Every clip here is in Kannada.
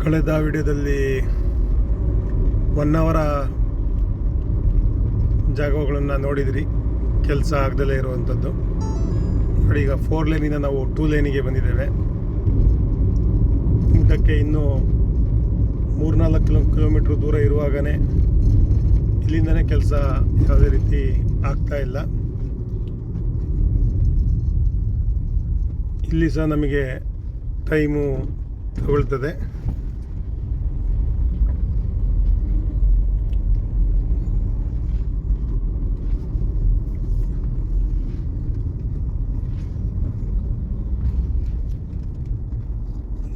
ಕಳೆದ ವಿಡಿಯೋದಲ್ಲಿ 1 ಅವರ ಜಾಗಗಳನ್ನು ನೋಡಿದ್ರಿ, ಕೆಲಸ ಆಗದಲ್ಲೇ ಇರುವಂಥದ್ದು. ನೋಡಿ, ಈಗ 4 ಲೇನಿಂದ ನಾವು 2 ಲೇನಿಗೆ ಬಂದಿದ್ದೇವೆ. ಕುಮಟಕ್ಕೆ ಇನ್ನೂ 3-4 ಕಿಲೋಮೀಟ್ರ್ ದೂರ ಇರುವಾಗಲೇ ಇಲ್ಲಿಂದನೇ ಕೆಲಸ ಯಾವುದೇ ರೀತಿ ಆಗ್ತಾ ಇಲ್ಲ. ಇಲ್ಲಿ ಸಹ ನಮಗೆ ಟೈಮು ತಗೊಳ್ತದೆ.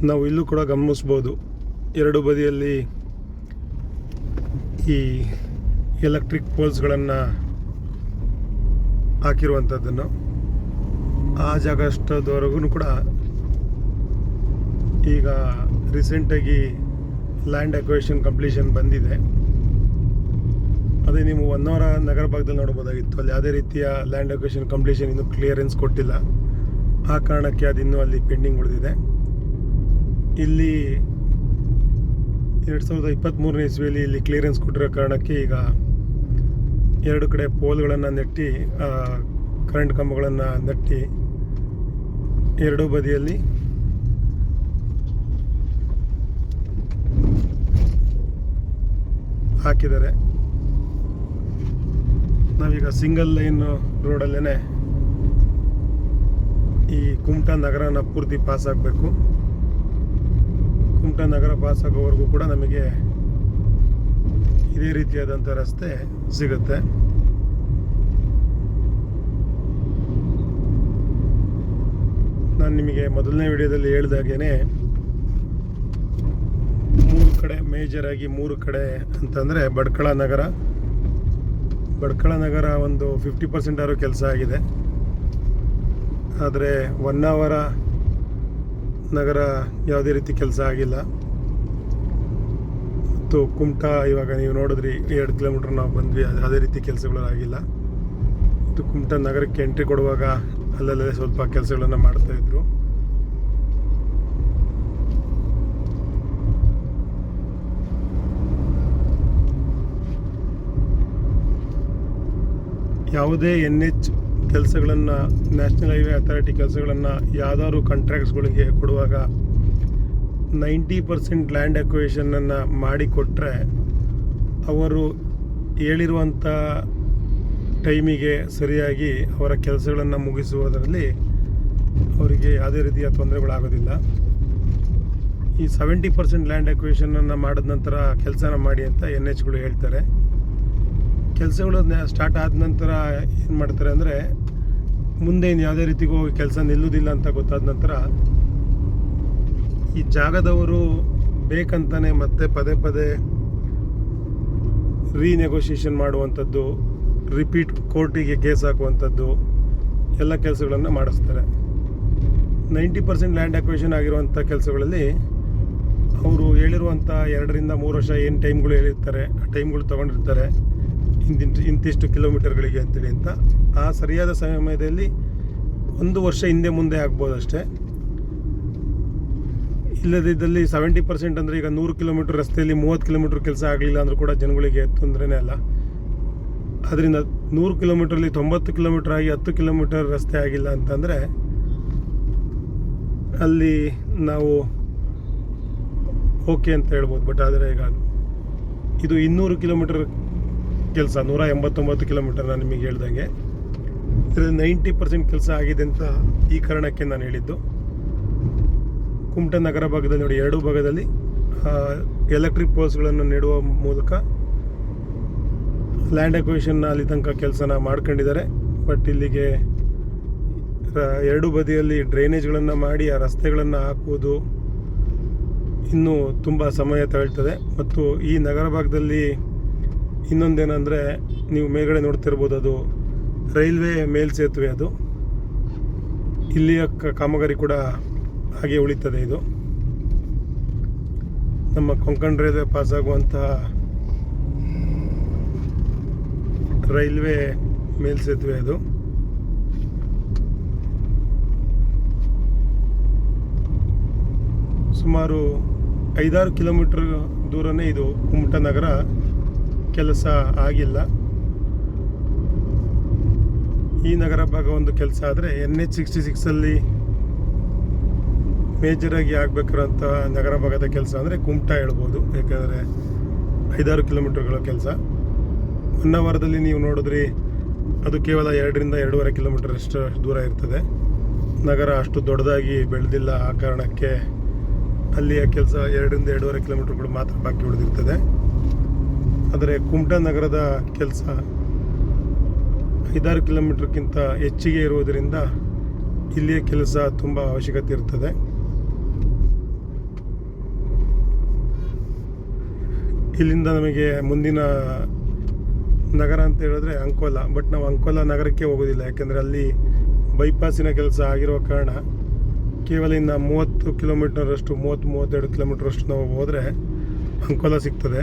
ನಾವು ಇಲ್ಲೂ ಕೂಡ ಗಮನಿಸ್ಬೋದು, ಎರಡು ಬದಿಯಲ್ಲಿ ಈ ಎಲೆಕ್ಟ್ರಿಕ್ ಪೋಲ್ಸ್ಗಳನ್ನು ಹಾಕಿರುವಂಥದ್ದನ್ನು. ಆ ಜಾಗ ಅಷ್ಟದವರೆಗೂ ಕೂಡ ಈಗ ರೀಸೆಂಟಾಗಿ ಲ್ಯಾಂಡ್ ಅಕ್ವಿಸಿಷನ್ ಕಂಪ್ಲೀಷನ್ ಬಂದಿದೆ. ಅದೇ ನೀವು 1 ಅವರ ನಗರ ಭಾಗದಲ್ಲಿ ನೋಡ್ಬೋದಾಗಿತ್ತು. ಅಲ್ಲಿ ಯಾವುದೇ ರೀತಿಯ ಲ್ಯಾಂಡ್ ಅಕ್ವಿಸಿಷನ್ ಕಂಪ್ಲೀಷನ್ ಇನ್ನೂ ಕ್ಲಿಯರೆನ್ಸ್ ಕೊಟ್ಟಿಲ್ಲ. ಆ ಕಾರಣಕ್ಕೆ ಅದು ಇನ್ನೂ ಅಲ್ಲಿ ಪೆಂಡಿಂಗ್ ಉಳಿದಿದೆ. ಇಲ್ಲಿ 2023ನೇ ಇಸ್ವಿಯಲ್ಲಿ ಇಲ್ಲಿ ಕ್ಲಿಯರೆನ್ಸ್ ಕೊಟ್ಟಿರೋ ಕಾರಣಕ್ಕೆ ಈಗ ಎರಡು ಕಡೆ ಪೋಲ್ಗಳನ್ನು ನೆಟ್ಟಿ, ಕರೆಂಟ್ ಕಂಬಗಳನ್ನು ನೆಟ್ಟಿ ಎರಡೂ ಬದಿಯಲ್ಲಿ ಹಾಕಿದ್ದಾರೆ. ನಾವೀಗ ಸಿಂಗಲ್ ಲೈನ್ ರೋಡಲ್ಲೇ ಈ ಕುಮಟಾ ನಗರನ ಪೂರ್ತಿ ಪಾಸ್ ಆಗಬೇಕು. ಕುಮಟಾ ನಗರ ಪಾಸ್ ಆಗೋವರೆಗೂ ಕೂಡ ನಮಗೆ ಇದೇ ರೀತಿಯಾದಂಥ ರಸ್ತೆ ಸಿಗುತ್ತೆ. ನಾನು ನಿಮಗೆ ಮೊದಲನೇ ವಿಡಿಯೋದಲ್ಲಿ ಹೇಳ್ದಾಗೇನೆ 3 ಕಡೆ ಮೇಜರ್ ಆಗಿ 3 ಕಡೆ ಅಂತಂದರೆ ಬಡ್ಕಳ ನಗರ ಒಂದು 50% ಆದರೂ ಕೆಲಸ ಆಗಿದೆ. ಆದರೆ 1 ಅವರ ನಗರ ಯಾವುದೇ ರೀತಿ ಕೆಲಸ ಆಗಿಲ್ಲ. ಮತ್ತು ಕುಮಟಾ ಇವಾಗ ನೀವು ನೋಡಿದ್ರಿ, 2 ಕಿಲೋಮೀಟ್ರ್ ನಾವು ಬಂದ್ವಿ, ಯಾವುದೇ ರೀತಿ ಕೆಲಸಗಳು ಆಗಿಲ್ಲ. ಮತ್ತು ಕುಮಟಾ ನಗರಕ್ಕೆ ಎಂಟ್ರಿ ಕೊಡುವಾಗ ಅಲ್ಲಲ್ಲೇ ಸ್ವಲ್ಪ ಕೆಲಸಗಳನ್ನು ಮಾಡ್ತಾಯಿದ್ರು. ಯಾವುದೇ NH ಕೆಲಸಗಳನ್ನು, ನ್ಯಾಷನಲ್ ಹೈವೇ ಅಥಾರಿಟಿ ಕೆಲಸಗಳನ್ನು ಯಾವ್ದಾದ್ರು ಕಾಂಟ್ರಾಕ್ಟ್ಸ್ಗಳಿಗೆ ಕೊಡುವಾಗ 90% ಲ್ಯಾಂಡ್ ಅಕ್ವಿಸಿಷನನ್ನು ಮಾಡಿಕೊಟ್ರೆ ಅವರು ಹೇಳಿರುವಂಥ ಟೈಮಿಗೆ ಸರಿಯಾಗಿ ಅವರ ಕೆಲಸಗಳನ್ನು ಮುಗಿಸುವುದರಲ್ಲಿ ಅವರಿಗೆ ಯಾವುದೇ ರೀತಿಯ ತೊಂದರೆಗಳಾಗೋದಿಲ್ಲ. ಈ 70% ಲ್ಯಾಂಡ್ ಅಕ್ವಿಸಿಷನನ್ನು ಮಾಡಿದ ನಂತರ ಕೆಲಸನ ಮಾಡಿ ಅಂತ NHಗಳು ಹೇಳ್ತಾರೆ. ಕೆಲಸಗಳು ಸ್ಟಾರ್ಟ್ ಆದ ನಂತರ ಏನು ಮಾಡ್ತಾರೆ ಅಂದರೆ, ಮುಂದೆ ಇನ್ನು ಯಾವುದೇ ರೀತಿಗೂ ಕೆಲಸ ನಿಲ್ಲುವುದಿಲ್ಲ ಅಂತ ಗೊತ್ತಾದ ನಂತರ ಈ ಜಾಗದವರು ಬೇಕಂತಾನೆ ಮತ್ತೆ ಪದೇ ರೀನೆಗೋಷಿಯೇಷನ್ ಮಾಡುವಂಥದ್ದು, ರಿಪೀಟ್ ಕೋರ್ಟಿಗೆ ಕೇಸ್ ಹಾಕುವಂಥದ್ದು ಎಲ್ಲ ಕೆಲಸಗಳನ್ನು ಮಾಡಿಸ್ತಾರೆ. 90% ಲ್ಯಾಂಡ್ ಅಕ್ವಿಸಿಷನ್ ಆಗಿರುವಂಥ ಕೆಲಸಗಳಲ್ಲಿ ಅವರು ಹೇಳಿರುವಂಥ 2-3 ವರ್ಷ ಏನು ಟೈಮ್ಗಳು ಹೇಳಿರ್ತಾರೆ, ಆ ಟೈಮ್ಗಳು ತೊಗೊಂಡಿರ್ತಾರೆ, ಇಂತಿಷ್ಟು ಕಿಲೋಮೀಟರ್ಗಳಿಗೆ ಅಂತೇಳಿ ಅಂತ. ಆ ಸರಿಯಾದ ಸಮಯದಲ್ಲಿ 1 ವರ್ಷ ಹಿಂದೆ ಮುಂದೆ ಆಗ್ಬೋದು ಅಷ್ಟೇ. ಇಲ್ಲದಿದ್ದಲ್ಲಿ 70% ಅಂದರೆ ಈಗ 100 ಕಿಲೋಮೀಟರ್ ರಸ್ತೆಯಲ್ಲಿ 30 ಕಿಲೋಮೀಟರ್ ಕೆಲಸ ಆಗಲಿಲ್ಲ ಅಂದರೂ ಕೂಡ ಜನಗಳಿಗೆ ತೊಂದರೆನೇ ಅಲ್ಲ. ಅದರಿಂದ 100 ಕಿಲೋಮೀಟ್ರಲ್ಲಿ 90 ಕಿಲೋಮೀಟರ್ ಆಗಿ 10 ಕಿಲೋಮೀಟರ್ ರಸ್ತೆ ಆಗಿಲ್ಲ ಅಂತಂದರೆ ಅಲ್ಲಿ ನಾವು ಓಕೆ ಅಂತ ಹೇಳ್ಬೋದು. ಬಟ್ ಆದರೆ ಈಗ ಇದು 200 ಕಿಲೋಮೀಟರ್ ಕೆಲಸ, 189 ಕಿಲೋಮೀಟರ್ ನಾನು ನಿಮಗೆ ಹೇಳ್ದಂಗೆ. ಇದರಲ್ಲಿ 90% ಕೆಲಸ ಆಗಿದೆ ಅಂತ ಈ ಕಾರಣಕ್ಕೆ ನಾನು ಹೇಳಿದ್ದು. ಕುಮಟಾ ನಗರ ಭಾಗದಲ್ಲಿ ನೋಡಿ, ಎರಡೂ ಭಾಗದಲ್ಲಿ ಎಲೆಕ್ಟ್ರಿಕ್ ಪೋಲ್ಸ್ಗಳನ್ನು ನೆಡುವ ಮೂಲಕ ಲ್ಯಾಂಡ್ ಅಕ್ವಿಸಿಷನ್ನ ಅಲ್ಲಿ ತನಕ ಕೆಲಸನ ಮಾಡ್ಕೊಂಡಿದ್ದಾರೆ. ಬಟ್ ಇಲ್ಲಿಗೆ ಎರಡೂ ಬದಿಯಲ್ಲಿ ಡ್ರೈನೇಜ್ಗಳನ್ನು ಮಾಡಿ ಆ ರಸ್ತೆಗಳನ್ನು ಹಾಕುವುದು ಇನ್ನೂ ತುಂಬ ಸಮಯ ತಗೊಳ್ತದೆ. ಮತ್ತು ಈ ನಗರ ಭಾಗದಲ್ಲಿ ಇನ್ನೊಂದೇನೆಂದರೆ, ನೀವು ಮೇಲ್ಗಡೆ ನೋಡ್ತಿರ್ಬೋದು, ಅದು ರೈಲ್ವೆ ಮೇಲ್ಸೇತುವೆ. ಅದು ಇಲ್ಲಿಯ ಕಾಮಗಾರಿ ಕೂಡ ಹಾಗೆ ಉಳಿತದೆ. ಇದು ನಮ್ಮ ಕೊಂಕಣ ರೈಲ್ವೆ ಪಾಸಾಗುವಂತಹ ರೈಲ್ವೆ ಮೇಲ್ಸೇತುವೆ ಅದು. ಸುಮಾರು 5-6 ಕಿಲೋಮೀಟ್ರ್ ದೂರನೇ ಇದು ಕುಮಟಾ ನಗರ. ಕೆಲಸ ಆಗಿಲ್ಲ. ಈ ನಗರ ಭಾಗ ಒಂದು ಕೆಲಸ ಆದರೆ NH-66 ಮೇಜರಾಗಿ ಆಗಬೇಕಿರೋಂಥ ನಗರ ಭಾಗದ ಕೆಲಸ ಅಂದರೆ ಕುಮಟಾ ಹೇಳ್ಬೋದು. ಯಾಕೆಂದರೆ 5-6 ಕಿಲೋಮೀಟ್ರ್ಗಳ ಕೆಲಸ. ಹೊನ್ನಾವರದಲ್ಲಿ ನೀವು ನೋಡಿದ್ರಿ, ಅದು ಕೇವಲ 2-2.5 ಕಿಲೋಮೀಟರ್ ಅಷ್ಟು ದೂರ ಇರ್ತದೆ. ನಗರ ಅಷ್ಟು ದೊಡ್ಡದಾಗಿ ಬೆಳೆದಿಲ್ಲ. ಆ ಕಾರಣಕ್ಕೆ ಅಲ್ಲಿಯ ಕೆಲಸ 2-2.5 ಕಿಲೋಮೀಟರ್ಗಳು ಮಾತ್ರ ಬಾಕಿ ಉಳಿದಿರ್ತದೆ. ಆದರೆ ಕುಮಟಾ ನಗರದ ಕೆಲಸ 5-6 ಕಿಲೋಮೀಟ್ರ್ಗಿಂತ ಹೆಚ್ಚಿಗೆ ಇರುವುದರಿಂದ ಇಲ್ಲಿಯ ಕೆಲಸ ತುಂಬ ಅವಶ್ಯಕತೆ ಇರ್ತದೆ. ಇಲ್ಲಿಂದ ನಮಗೆ ಮುಂದಿನ ನಗರ ಅಂತ ಹೇಳಿದ್ರೆ ಅಂಕೋಲಾ. ಬಟ್ ನಾವು ಅಂಕೋಲಾ ನಗರಕ್ಕೆ ಹೋಗೋದಿಲ್ಲ, ಯಾಕೆಂದರೆ ಅಲ್ಲಿ ಬೈಪಾಸಿನ ಕೆಲಸ ಆಗಿರುವ ಕಾರಣ ಕೇವಲ ಇನ್ನು 30 ಕಿಲೋಮೀಟರಷ್ಟು 30-32 ಕಿಲೋಮೀಟರಷ್ಟು ನಾವು ಹೋದರೆ ಅಂಕೋಲಾ ಸಿಗ್ತದೆ.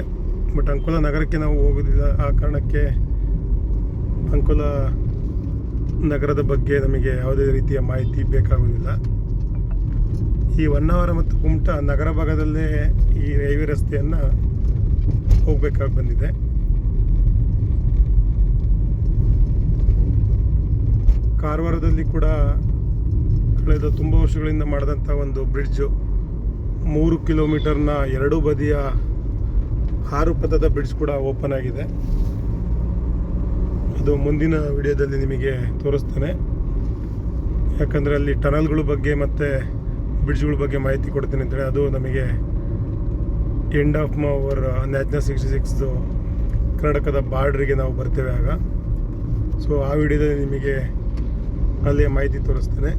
ಬಟ್ ಅಂಕೋಲಾ ನಗರಕ್ಕೆ ನಾವು ಹೋಗೋದಿಲ್ಲ. ಆ ಕಾರಣಕ್ಕೆ ಅಂಕೋಲಾ ನಗರದ ಬಗ್ಗೆ ನಮಗೆ ಯಾವುದೇ ರೀತಿಯ ಮಾಹಿತಿ ಬೇಕಾಗುವುದಿಲ್ಲ. ಈ ಹೊನ್ನಾವರ ಮತ್ತು ಕುಮಟಾ ನಗರ ಭಾಗದಲ್ಲೇ ಈ ರೈಲ್ವೆ ರಸ್ತೆಯನ್ನು ಹೋಗಬೇಕಾಗಿ ಬಂದಿದೆ. ಕಾರವಾರದಲ್ಲಿ ಕೂಡ ಕಳೆದ ತುಂಬ ವರ್ಷಗಳಿಂದ ಮಾಡಿದಂಥ ಒಂದು ಬ್ರಿಡ್ಜು, 3 ಕಿಲೋಮೀಟರ್ನ ಎರಡೂ ಬದಿಯ 6 ಪಥದ ಬ್ರಿಡ್ಜ್ ಕೂಡ ಓಪನ್ ಆಗಿದೆ. ಅದು ಮುಂದಿನ ವಿಡಿಯೋದಲ್ಲಿ ನಿಮಗೆ ತೋರಿಸ್ತೇನೆ. ಯಾಕಂದರೆ ಅಲ್ಲಿ ಟನಲ್ಗಳ ಬಗ್ಗೆ ಮತ್ತು ಬ್ರಿಡ್ಜ್ಗಳ ಬಗ್ಗೆ ಮಾಹಿತಿ ಕೊಡ್ತೀನಿ ಅಂತೇಳಿ. ಅದು ನಮಗೆ ಎಂಡ್ ಆಫ್ ಅವರ್ NH-66 ಕರ್ನಾಟಕದ ಬಾರ್ಡ್ರಿಗೆ ನಾವು ಬರ್ತೇವೆ ಆಗ. ಸೊ ಆ ವಿಡಿಯೋದಲ್ಲಿ ನಿಮಗೆ ಅಲ್ಲಿಯ ಮಾಹಿತಿ ತೋರಿಸ್ತೇನೆ.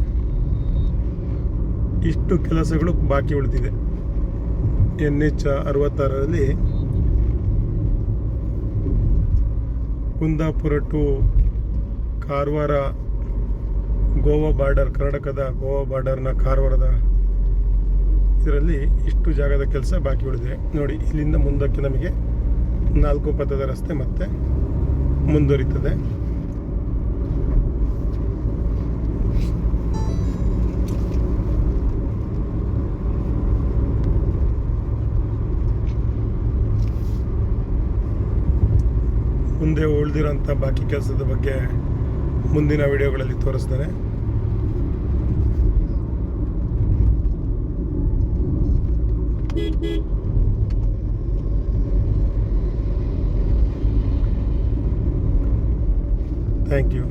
ಇಷ್ಟು ಕೆಲಸಗಳು ಬಾಕಿ ಉಳಿದಿದೆ. NH-66ರಲ್ಲಿ ಕುಂದಾಪುರ ಟು ಕಾರವಾರ ಗೋವಾ ಬಾರ್ಡರ್, ಕರ್ನಾಟಕದ ಗೋವಾ ಬಾರ್ಡರ್ನ ಕಾರವಾರದ ಇದರಲ್ಲಿ ಇಷ್ಟು ಜಾಗದ ಕೆಲಸ ಬಾಕಿ ಉಳಿದಿದೆ. ನೋಡಿ, ಇಲ್ಲಿಂದ ಮುಂದಕ್ಕೆ ನಮಗೆ 4 ಪಥದ ರಸ್ತೆ ಮತ್ತೆ ಮುಂದುವರಿತದೆ. ಮುಂದೆ ಉಳಿದಿರೋಂಥ ಬಾಕಿ ಕೆಲಸದ ಬಗ್ಗೆ ಮುಂದಿನ ವಿಡಿಯೋಗಳಲ್ಲಿ ತೋರಿಸ್ತೇನೆ. Thank you.